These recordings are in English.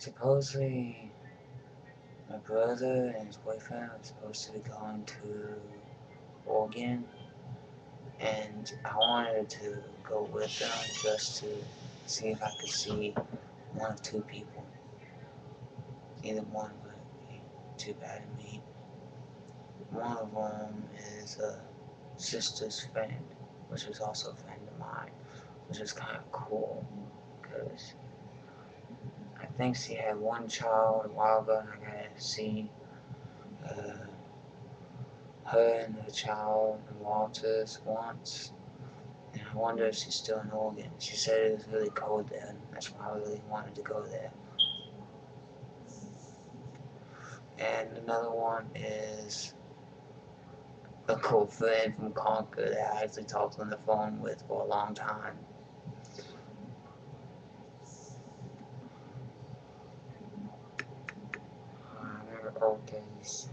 Supposedly, my brother and his boyfriend were supposed to be going to Oregon, and I wanted to go with them just to see if I could see one of two people. Either one would be too bad to meet. One of them is a sister's friend, which is also a friend of mine, which is kind of cool, because I think she had one child a while ago, and I got to see uh, her and the child in Walters once. And I wonder if she's still in Oregon. She said it was really cold there, and that's why I really wanted to go there. And another one is a cool friend from Concord that I actually talked on the phone with for a long time. I remember old days.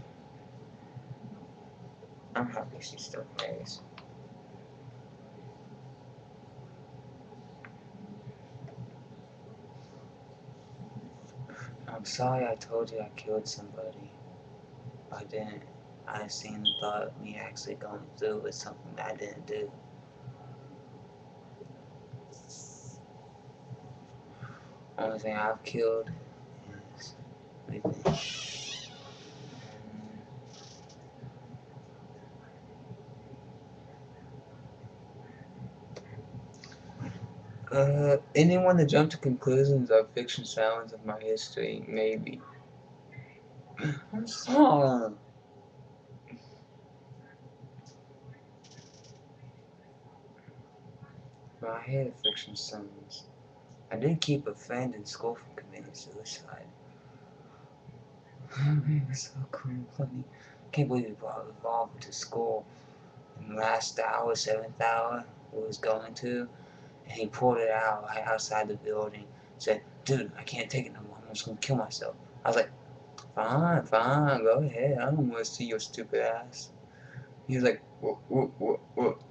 I'm happy she still plays. I'm sorry I told you I killed somebody. I didn't. I seen and thought of me actually going through with something that I didn't do. Only thing I've killed is revenge. Anyone that jumped to conclusions of fiction sounds of my history, maybe. I'm sorry. But I hated fiction sounds. I did keep a friend in school from committing suicide. It was so cool and funny. I can't believe he brought a revolver to school. In the last hour, 7th hour, we was going to, and he pulled it out right outside the building. Said, "Dude, I can't take it no more. I'm just gonna kill myself." I was like, "Fine, fine, go ahead. I don't want to see your stupid ass." He was like, "What, what, what, what?"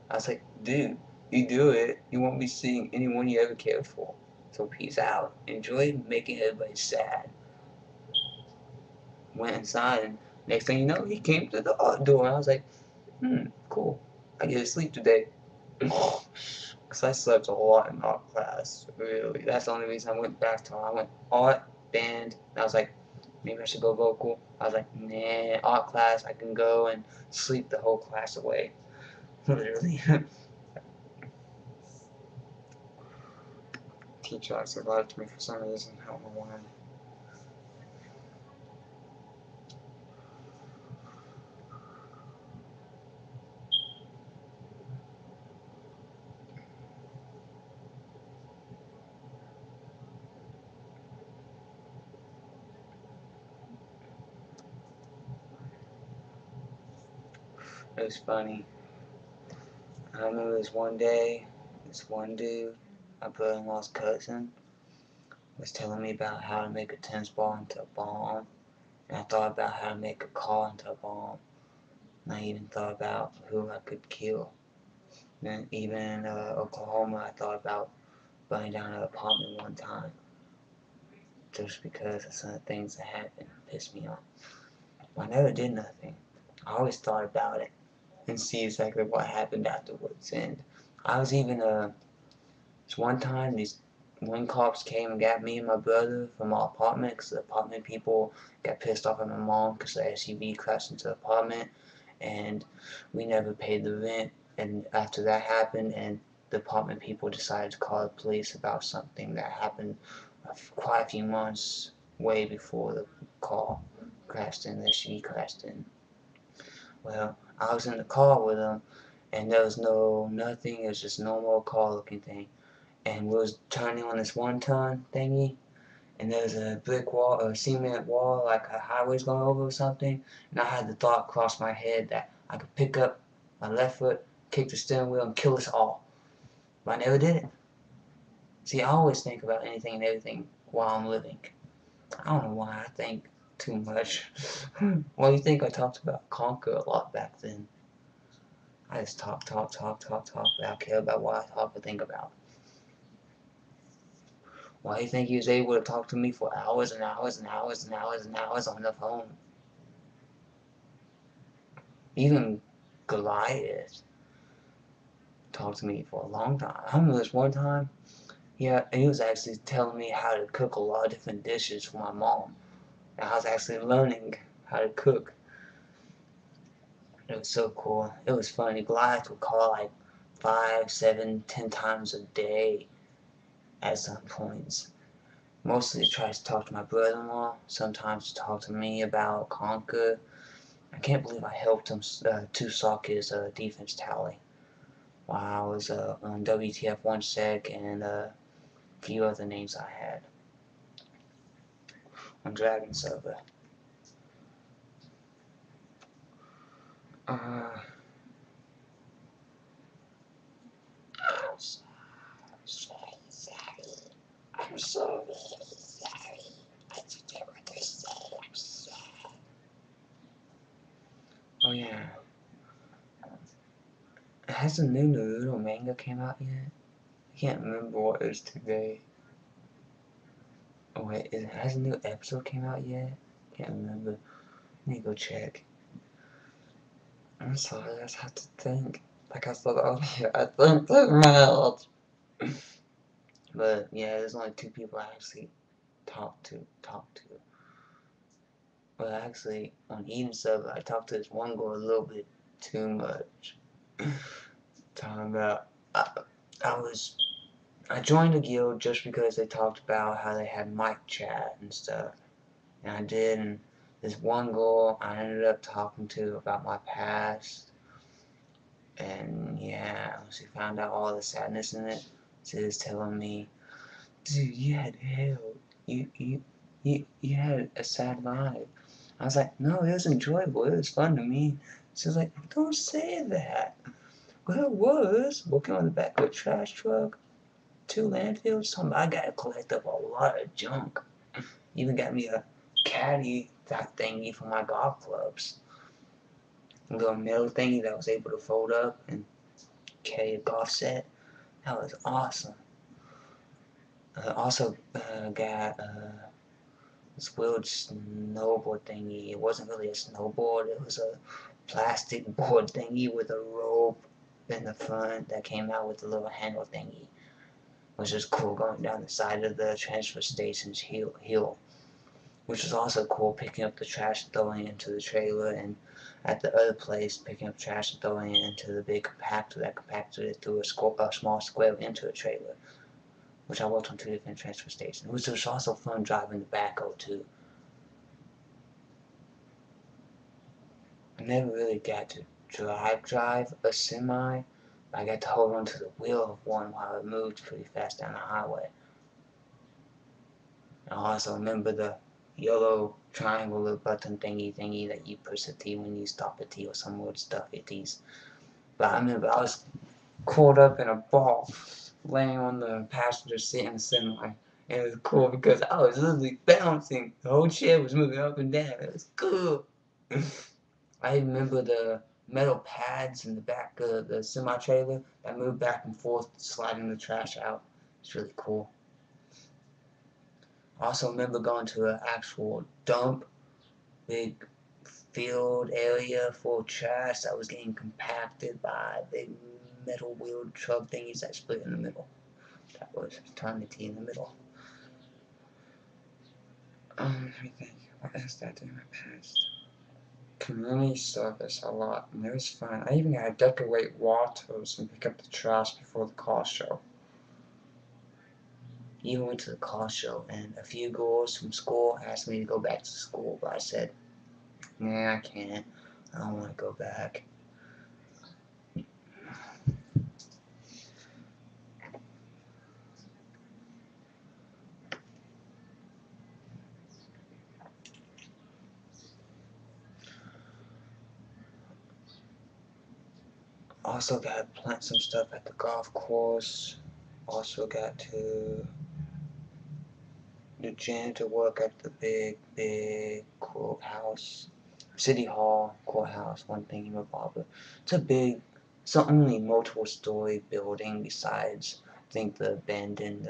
I was like, "Dude, you do it, you won't be seeing anyone you ever cared for. So peace out. Enjoy making everybody sad." Went inside, and next thing you know, he came to the door. I was like, cool. I get to sleep today. Because I slept a lot in art class, really. That's the only reason I went back to art. I went art, band, and I was like, maybe I should go vocal. I was like, nah, art class, I can go and sleep the whole class away. Literally. Teacher actually liked me for some reason. I don't know why. It was funny. I remember this one day, this one dude, my brother-in-law's cousin, was telling me about how to make a tennis ball into a bomb. And I thought about how to make a car into a bomb. And I even thought about who I could kill. And even in Oklahoma, I thought about burning down an apartment one time. Just because of some of the things that happened pissed me off. I never did nothing. I always thought about it and see exactly what happened afterwards. And I was even, this one time, these one cops came and got me and my brother from our apartment because the apartment people got pissed off at my mom because the SUV crashed into the apartment, and we never paid the rent. And after that happened, and the apartment people decided to call the police about something that happened quite a few months way before the car crashed in, the SUV crashed in. Well, I was in the car with them, and there was nothing. It was just normal car looking thing. And we was turning on this one turn thingy, and there was a brick wall, or a cement wall, like a highway's going over or something. And I had the thought cross my head that I could pick up my left foot, kick the steering wheel, and kill us all. But I never did it. See, I always think about anything and everything while I'm living. I don't know why I think too much. Well, you think I talked about Conquer a lot back then. I just talk, but I don't care about what I talk or think about. Why do you think he was able to talk to me for hours and hours and hours and hours and hours on the phone? Even Goliath talked to me for a long time. I remember this one time, yeah, he was actually telling me how to cook a lot of different dishes for my mom. And I was actually learning how to cook. It was so cool. It was funny. Goliath would call like 5, 7, 10 times a day at some points. Mostly he tries to talk to my brother-in-law, sometimes to talk to me about Conquer. I can't believe I helped him to sock his defense tally while I was on WTFonesek and a few other names I had on Dragon server. I'm sorry. I'm sorry. I forget what they say. I'm sorry. Oh yeah. Has the new Naruto manga came out yet? I can't remember what it is today. Oh wait, has a new episode came out yet? Can't remember. Let me go check. I'm sorry, I just had to think. Like I said earlier, I think too much. But yeah, there's only 2 people I actually talk to. But actually, on Eden server, I talked to this one girl a little bit too much. Talking about, I joined a guild just because they talked about how they had mic chat and stuff. And I did, and this one girl I ended up talking to about my past. And yeah, she found out all the sadness in it. She was telling me, dude, you had hell. You had a sad life. I was like, no, it was enjoyable. It was fun to me. She was like, don't say that. Well, it was working on the back of a trash truck, 2 landfills. Something I gotta collect up a lot of junk. Even got me a caddy that thingy for my golf clubs. A little metal thingy that was able to fold up and carry a golf set. That was awesome. Also got this wheeled snowboard thingy. It wasn't really a snowboard. It was a plastic board thingy with a rope in the front that came out with a little handle thingy, which was cool going down the side of the transfer station's hill. Which was also cool, picking up the trash and throwing it into the trailer, and at the other place picking up trash and throwing it into the big compactor that compacted it through a small square into a trailer, which I worked on 2 different transfer stations, which was also fun driving the backhoe too. I never really got to drive a semi, but I got to hold on to the wheel of one while it moved pretty fast down the highway. I also remember the yellow triangle button thingy that you push the T when you stop the T or some weird stuff it T's. But I remember I was curled up in a ball laying on the passenger seat in the semi. And it was cool because I was literally bouncing. The whole chair was moving up and down. It was cool. I remember the metal pads in the back of the semi trailer that moved back and forth, sliding the trash out. It's really cool. I also remember going to an actual dump, big field area full of trash that was getting compacted by big metal wheeled truck thingies that split in the middle. That was eternity in the middle. Let me think. What else did I do in my past? Community service a lot, and it was fun. I even got to decorate waters and pick up the trash before the car show. Even went to the car show, and a few girls from school asked me to go back to school, but I said, nah, I can't. I don't want to go back. Also got to plant some stuff at the golf course. Also got to do janitor work at the big courthouse. City Hall, courthouse, one thing in Barbara. It's a big, it's the only multiple story building besides think the abandoned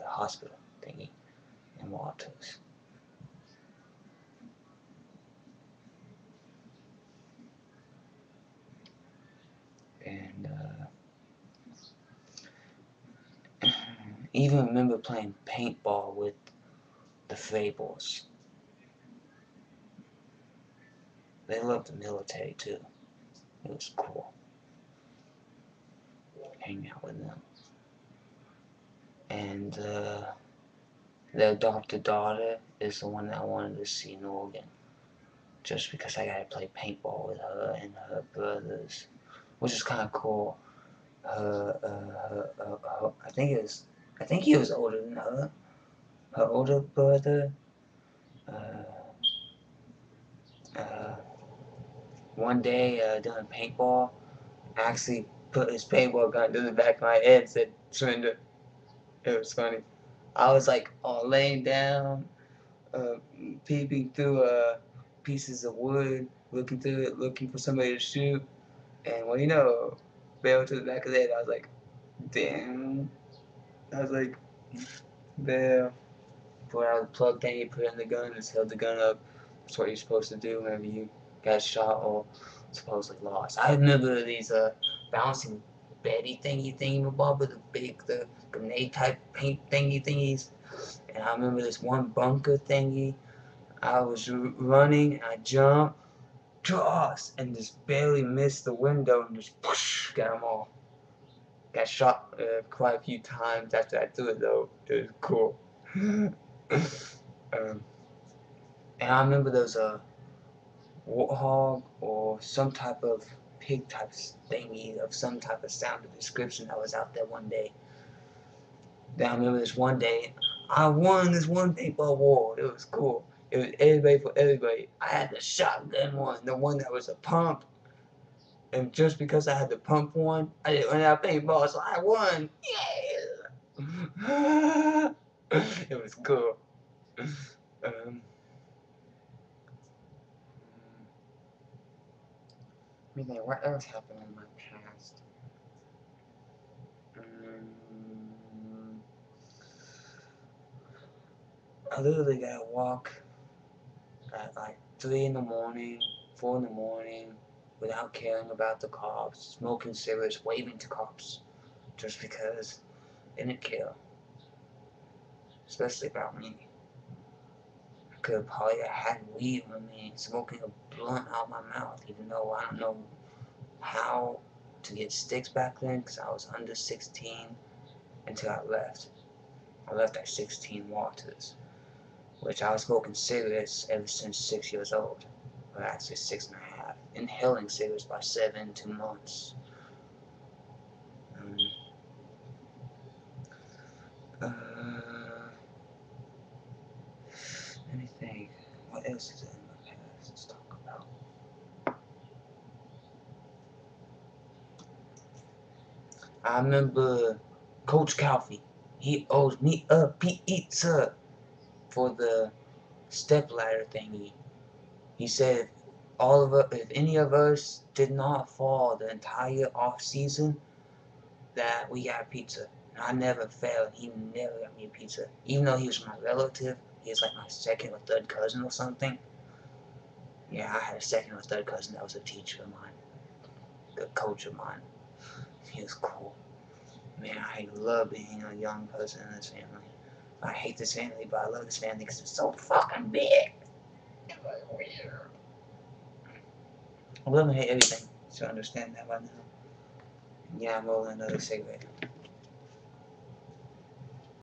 hospital thingy in Walters. And even remember playing paintball with the Fables. They loved the military too. It was cool hanging out with them. And their adopted daughter is the one that I wanted to see in Oregon. Just because I got to play paintball with her and her brothers, which is kind of cool. I think he was older than her. Her older brother, one day doing paintball, actually put his paintball gun to the back of my head and said, "Surrender." It was funny. I was like all laying down, peeping through pieces of wood, looking through it, looking for somebody to shoot. And well, you know, barrel to the back of the head. I was like, damn. I was like, damn. Pull out the plug thing, you put it in the gun, just held the gun up. That's what you're supposed to do whenever you got shot or supposedly lost. I remember these bouncing Betty thingy with the grenade type paint thingies. And I remember this one bunker thingy. I was running and I jumped, toss, and just barely missed the window and just whoosh, got them all. Got shot quite a few times after I threw it though. It was cool. And I remember there was a warthog or some type of pig type thingy of some type of sound or description that was out there one day. Then I remember this one day, I won this one paintball war. It was cool. It was everybody for everybody. I had the shotgun one, the one that was a pump. And just because I had the pump one, I didn't run out of paintball, so I won. Yeah! It was cool. Let me think, what else happened in my past? I literally gotta walk at like 3 in the morning, 4 in the morning, without caring about the cops, smoking cigarettes, waving to cops, just because they didn't care. Especially about me. I could have probably had weed with me, smoking a blunt out my mouth, even though I don't know how to get sticks back then, because I was under 16 until I left. I left at 16 Walters, which I was smoking cigarettes ever since 6 years old. Or actually 6.5. Inhaling cigarettes by 2 months. Let me think. What else is in my past? Let's talk about. I remember Coach Calfee. He owes me a pizza for the stepladder thingy. He said all of us, if any of us did not fall the entire off season, that we got pizza. And I never failed. He never got me a pizza. Even though he was my relative, he was like my second or third cousin or something. Yeah, I had a second or third cousin that was a teacher of mine. The coach of mine. He was cool. Man, I love being a young person in this family. I hate this family, but I love this family because it's so fucking big. It's like weird. I love and hate everything. So understand that by now. Yeah, I'm rolling another cigarette.